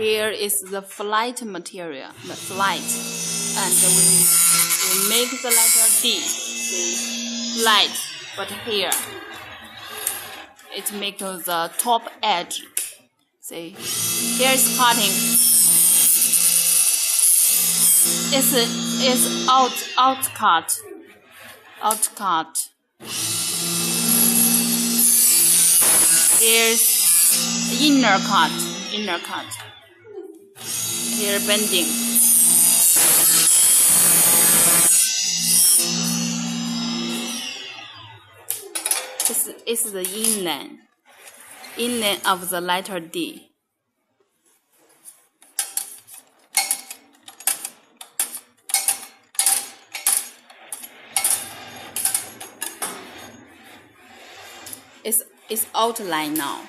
here is the flight material, the flight, and we make the letter D. See, light, but here it makes the top edge. See, here's cutting. It's out cut. Here's inner cut. Here bending. This is the inline of the letter D. It's outline now.